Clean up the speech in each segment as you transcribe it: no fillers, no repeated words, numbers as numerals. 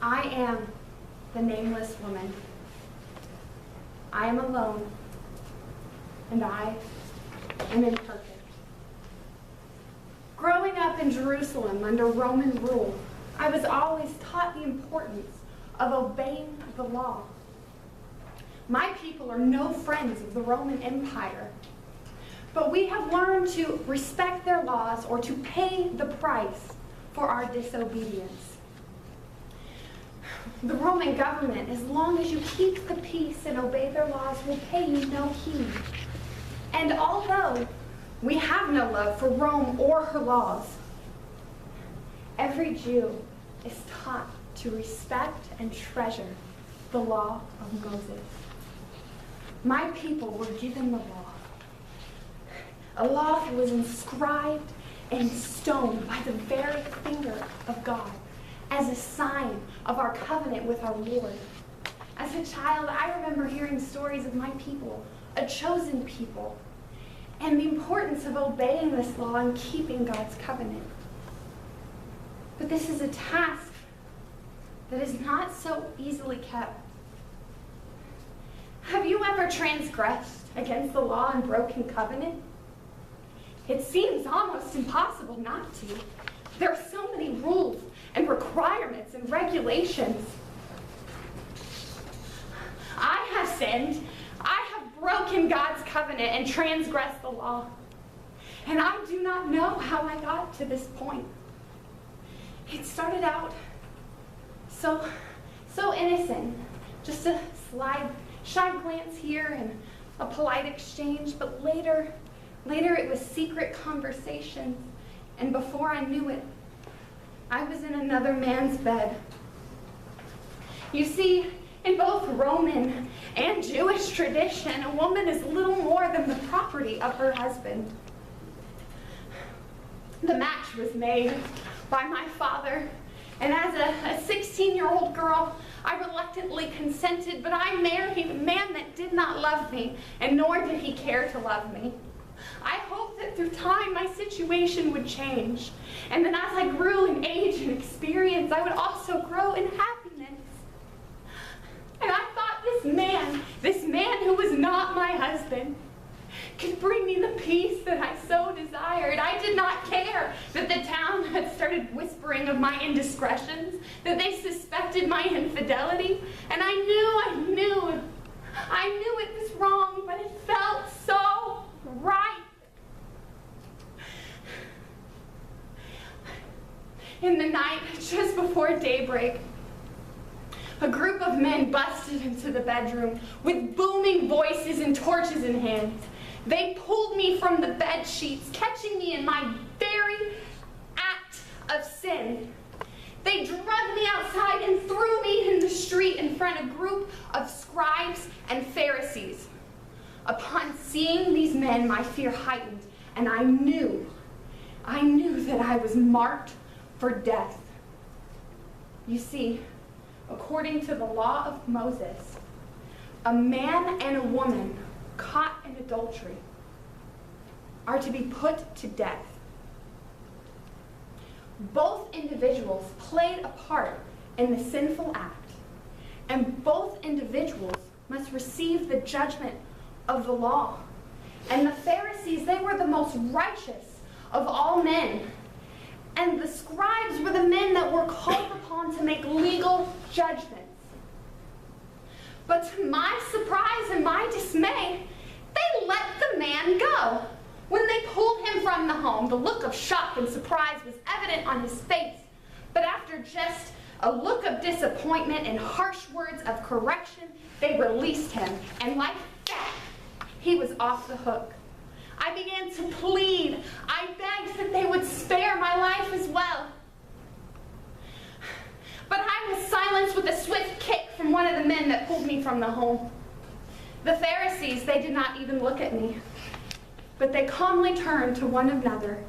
I am the nameless woman. I am alone, and I am imperfect. Growing up in Jerusalem under Roman rule, I was always taught the importance of obeying the law. My people are no friends of the Roman Empire, but we have learned to respect their laws or to pay the price for our disobedience. The Roman government, as long as you keep the peace and obey their laws, will pay you no heed. And although we have no love for Rome or her laws, every Jew is taught to respect and treasure the law of Moses. My people were given the law, a law that was inscribed in stone by the very finger of God as a sign of our covenant with our Lord. As a child, I remember hearing stories of my people, a chosen people, and the importance of obeying this law and keeping God's covenant. But this is a task that is not so easily kept. Have you ever transgressed against the law and broken covenant? It seems almost impossible not to. There are so many rules and requirements and regulations. I have sinned. I have broken God's covenant and transgressed the law. And I do not know how I got to this point. It started out so innocent, just a shy glance here and a polite exchange, but later it was secret conversations, and before I knew it, I was in another man's bed. You see, in both Roman and Jewish tradition, a woman is little more than the property of her husband. The match was made by my father, and as a 16-year-old girl, I reluctantly consented, but I married a man that did not love me, and nor did he care to love me. I hoped that through time my situation would change, and then as I grew in age and experience, I would also grow in happiness. And I thought this man who was not my husband, could bring me the peace that I so desired. I did not care that the town had started whispering of my indiscretions, that they suspected my infidelity, and I knew it was wrong, but it felt so right. In the night, just before daybreak, a group of men busted into the bedroom with booming voices and torches in hands. They pulled me from the bed sheets, catching me in my very act of sin. They dragged me outside and threw me in the street in front of a group of scribes and Pharisees. Upon seeing these men, my fear heightened, and I knew that I was marked for death. You see, according to the law of Moses, a man and a woman caught in adultery are to be put to death. Both individuals played a part in the sinful act, and both individuals must receive the judgment of the law. And the Pharisees, they were the most righteous of all men, and the scribes were the men that were called upon to make legal judgments. But to my surprise and my dismay, they let the man go. When they pulled him from the home, the look of shock and surprise was evident on his face. But after just a look of disappointment and harsh words of correction, they released him. And like that, he was off the hook. I began to plead. I begged that they would spare my life as well. But I was silenced with a swift kick from one of the men that pulled me from the home. The Pharisees, they did not even look at me, but they calmly turned to one another,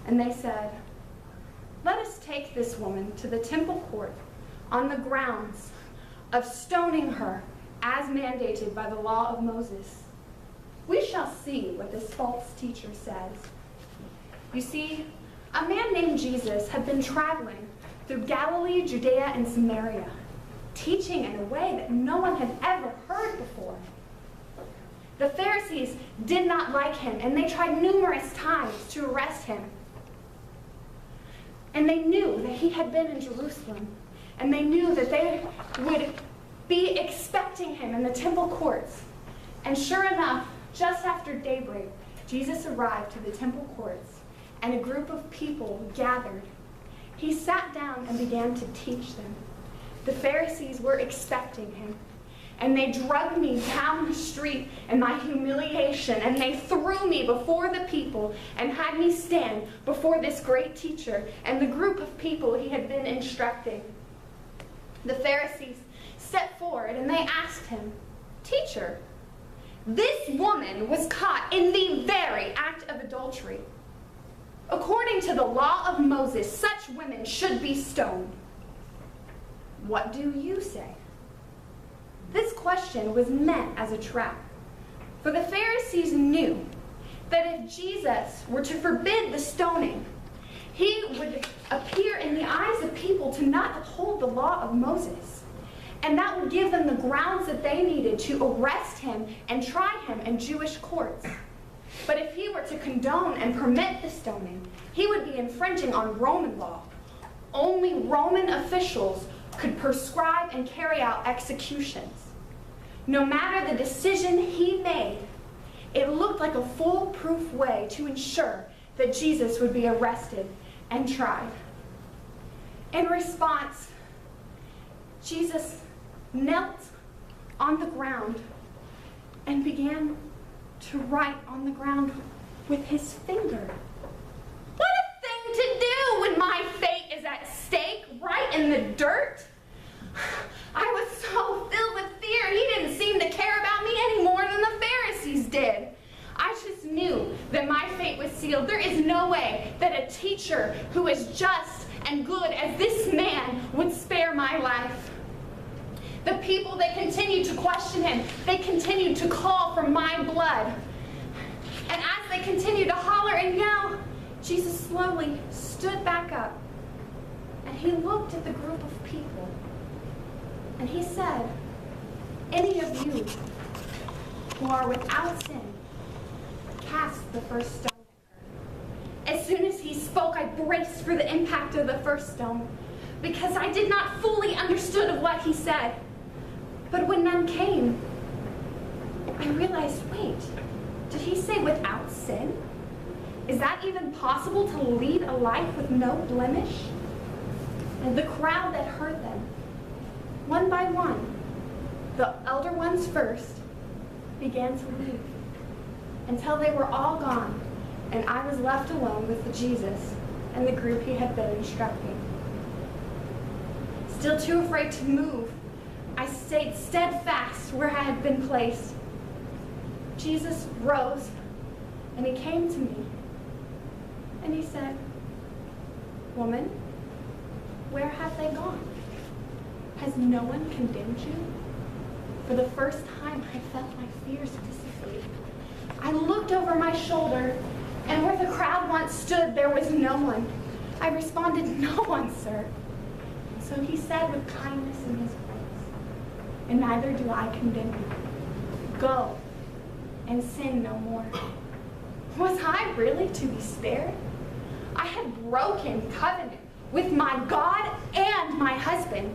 and they said, "Let us take this woman to the temple court on the grounds of stoning her as mandated by the law of Moses. We shall see what this false teacher says." You see, a man named Jesus had been traveling through Galilee, Judea, and Samaria, teaching in a way that no one had ever heard before. The Pharisees did not like him, and they tried numerous times to arrest him. And they knew that he had been in Jerusalem, and they knew that they would be expecting him in the temple courts. And sure enough, just after daybreak, Jesus arrived to the temple courts, and a group of people gathered. He sat down and began to teach them. The Pharisees were expecting him, and they dragged me down the street in my humiliation, and they threw me before the people and had me stand before this great teacher and the group of people he had been instructing. The Pharisees stepped forward and they asked him, "Teacher, this woman was caught in the very act of adultery. According to the law of Moses, such women should be stoned. What do you say?" This question was meant as a trap, for the Pharisees knew that if Jesus were to forbid the stoning, he would appear in the eyes of people to not uphold the law of Moses, and that would give them the grounds that they needed to arrest him and try him in Jewish courts. But if he were to condone and permit the stoning, he would be infringing on Roman law. Only Roman officials could prescribe and carry out executions. No matter the decision he made, it looked like a foolproof way to ensure that Jesus would be arrested and tried. In response, Jesus knelt on the ground and began to write on the ground with his finger. What a thing to do when my fate is at stake, right in the dirt! I was so filled with fear, he didn't seem to care about me any more than the Pharisees did. I just knew that my fate was sealed. There is no way that a teacher who is just and good as this man would spare my life. The people that continued to question him, they continued to call for my blood. And as they continued to holler and yell, Jesus slowly stood back up and he looked at the group of people and he said, "Any of you who are without sin, cast the first stone at her." As soon as he spoke, I braced for the impact of the first stone because I did not fully understood of what he said. But when none came, I realized, wait, did he say without sin? Is that even possible to lead a life with no blemish? And the crowd that heard them, one by one, the elder ones first, began to leave until they were all gone and I was left alone with Jesus and the group he had been instructing. Still too afraid to move, I stayed steadfast where I had been placed. Jesus rose and he came to me and he said, "Woman, where have they gone? Has no one condemned you?" For the first time, I felt my fears dissipate. I looked over my shoulder, and where the crowd once stood, there was no one. I responded, "No one, sir." So he said with kindness in his voice, "And neither do I condemn you. Go and sin no more." Was I really to be spared? I had broken covenant with my God and my husband.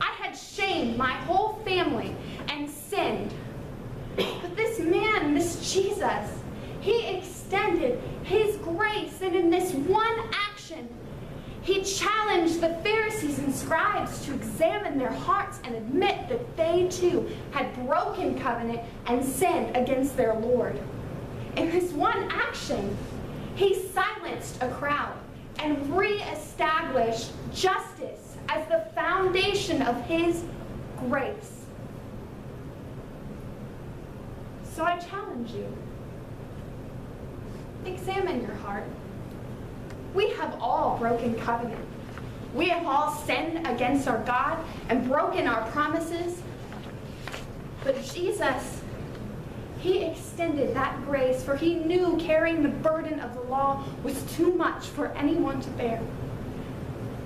I had shamed my whole family and sinned. But this man, this Jesus, he extended his grace, and in this one action, he challenged the Pharisees and scribes to examine their hearts and admit that they too had broken covenant and sinned against their Lord. In this one action, he silenced a crowd and re-established justice as the foundation of his grace. So I challenge you, examine your heart. We have all broken covenant. We have all sinned against our God and broken our promises. But Jesus, he extended that grace, for he knew carrying the burden of the law was too much for anyone to bear.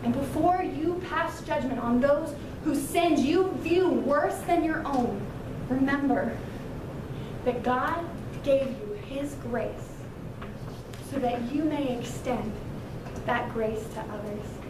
And before you pass judgment on those whose sins you view worse than your own, remember that God gave you his grace so that you may extend that grace to others.